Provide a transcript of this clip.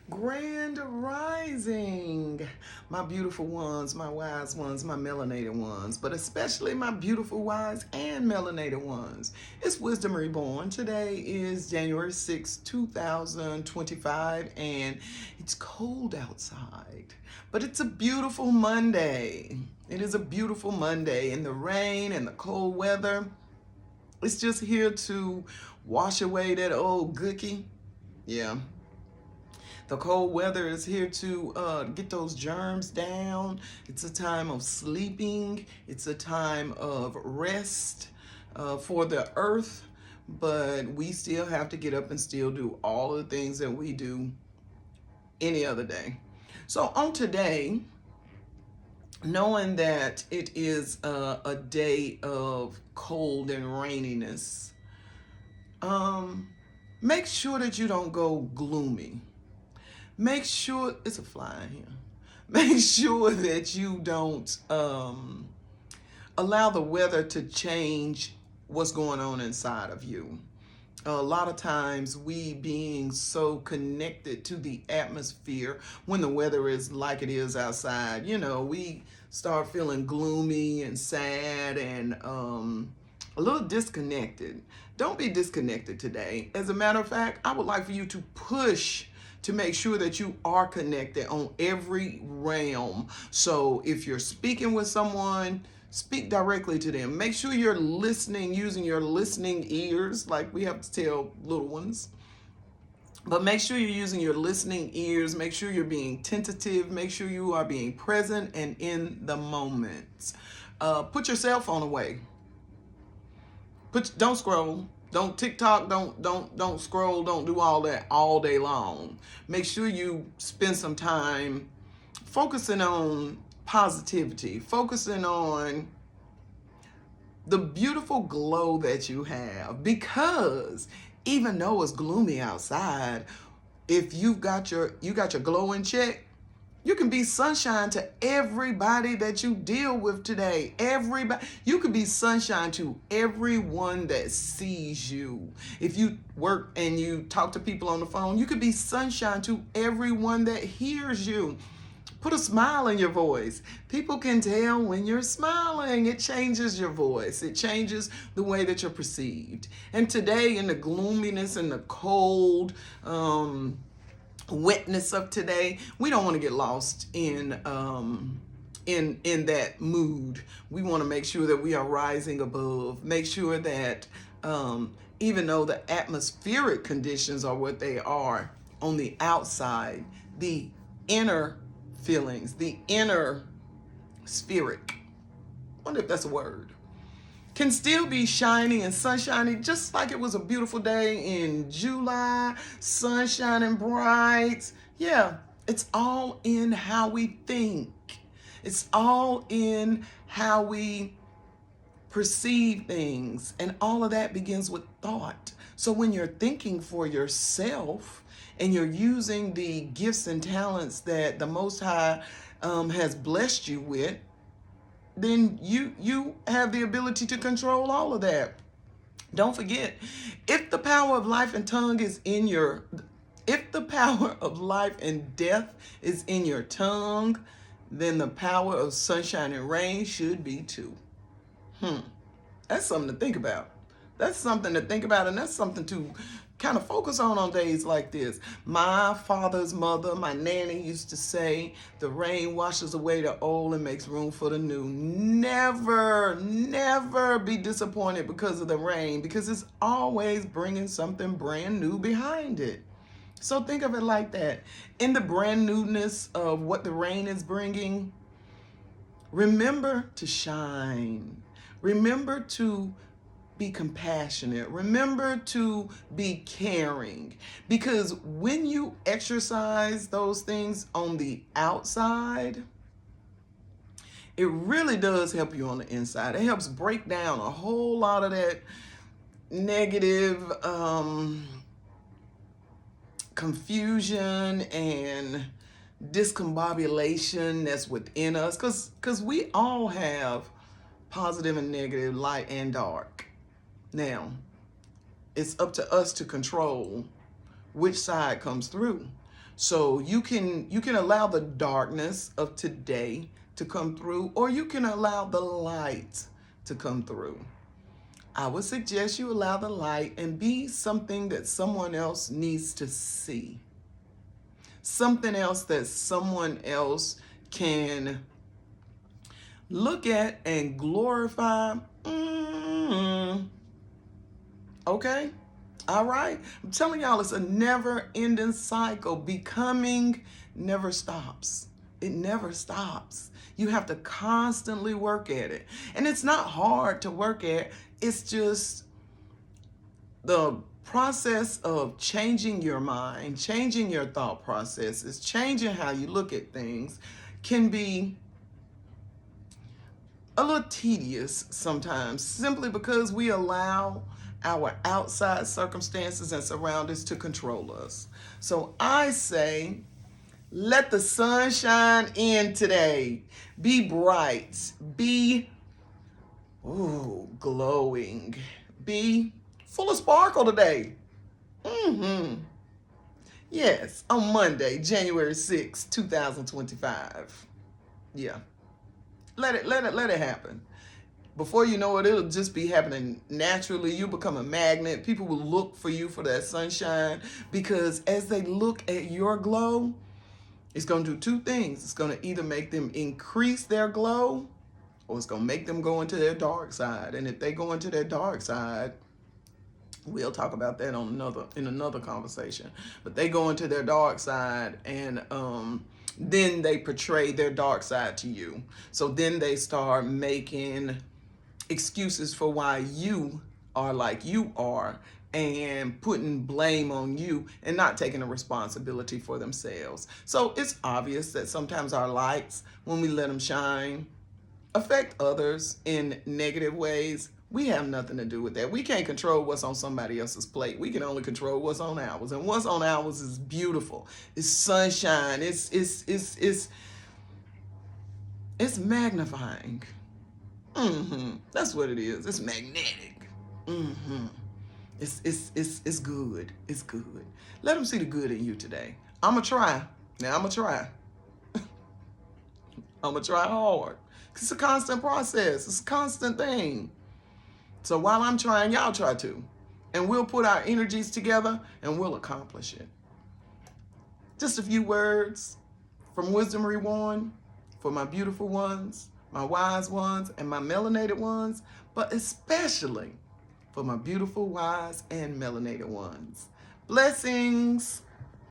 Grand rising, my beautiful ones, my wise ones, my melanated ones, but especially my beautiful, wise, and melanated ones. It's Wisdom Reborn. Today is January 6, 2025, and it's cold outside, but it's a beautiful Monday. It is a beautiful Monday, and the rain and the cold weather, it's just here to wash away that old gookie. Yeah, the cold weather is here to get those germs down. It's a time of sleeping. It's a time of rest for the earth. But we still have to get up and still do all the things that we do any other day. So on today, knowing that it is a day of cold and raininess, make sure that you don't go gloomy. Make sure it's a fly in here. Make sure that you don't allow the weather to change what's going on inside of you. A lot of times, we being so connected to the atmosphere when the weather is like it is outside, we start feeling gloomy and sad and a little disconnected. Don't be disconnected today. As a matter of fact, I would like for you to push to make sure that you are connected on every realm. So if you're speaking with someone, speak directly to them. Make sure you're listening, using your listening ears, like we have to tell little ones. But make sure you're using your listening ears. Make sure you're being tentative. Make sure you are being present and in the moment. Put your cell phone away. Don't scroll. Don't TikTok. Don't scroll. Don't do all that all day long. Make sure you spend some time focusing on positivity, focusing on the beautiful glow that you have. Because even though it's gloomy outside, if you got your glow in check, you can be sunshine to everybody that you deal with today. Everybody, you can be sunshine to everyone that sees you. If you work and you talk to people on the phone, you could be sunshine to everyone that hears you. Put a smile in your voice. People can tell when you're smiling. It changes your voice. It changes the way that you're perceived. And today, in the gloominess and the cold, wetness of today, we don't want to get lost in that mood. We want to make sure that we are rising above. Make sure that even though the atmospheric conditions are what they are on the outside, the inner feelings, the inner spirit, I wonder if that's a word, can still be shining and sunshiny just like it was a beautiful day in July, sun shining bright. Yeah, it's all in how we think. It's all in how we perceive things. And all of that begins with thought. So when you're thinking for yourself and you're using the gifts and talents that the Most High has blessed you with, then you have the ability to control all of that. Don't forget, if the power of life and tongue is in your, if the power of life and death is in your tongue, then the power of sunshine and rain should be too. That's something to think about. That's something to think about, and that's something to kind of focus on days like this. My father's mother, my nanny, used to say, the rain washes away the old and makes room for the new. Never, never be disappointed because of the rain, because it's always bringing something brand new behind it. So think of it like that. In the brand newness of what the rain is bringing, remember to shine. Remember to be compassionate. Remember to be caring. Because when you exercise those things on the outside, it really does help you on the inside. It helps break down a whole lot of that negative confusion and discombobulation that's within us. Because we all have positive and negative, light and dark. Now, it's up to us to control which side comes through. So you can allow the darkness of today to come through, or you can allow the light to come through. I would suggest you allow the light and be something that someone else needs to see. Something else that someone else can look at and glorify. Okay? All right? I'm telling y'all, it's a never-ending cycle. Becoming never stops. It never stops. You have to constantly work at it. And it's not hard to work at. It's just the process of changing your mind, changing your thought processes, changing how you look at things can be a little tedious sometimes, simply because we allow our outside circumstances and surroundings to control us. So I say, let the sun shine in today. Be bright. Be glowing. Be full of sparkle today. Yes, on Monday, January 6th, 2025. Yeah. Let it happen. Before you know it, it'll just be happening naturally. You become a magnet. People will look for you for that sunshine, because as they look at your glow, it's going to do two things. It's going to either make them increase their glow, or it's going to make them go into their dark side. And if they go into their dark side, we'll talk about that in another conversation. But they go into their dark side, and then they portray their dark side to you. So then they start making excuses for why you are like you are, and putting blame on you and not taking a responsibility for themselves. So it's obvious that sometimes our lights, when we let them shine, affect others in negative ways. We have nothing to do with that. We can't control what's on somebody else's plate. We can only control what's on ours. And what's on ours is beautiful. It's sunshine. It's magnifying. That's what it is. It's magnetic. It's good. It's good. Let them see the good in you today. I'ma try. Now I'ma try. I'ma try hard. It's a constant process. It's a constant thing. So while I'm trying, y'all try too. And we'll put our energies together and we'll accomplish it. Just a few words from Wisdom Reborn for my beautiful ones, my wise ones, and my melanated ones, but especially for my beautiful, wise, and melanated ones. Blessings.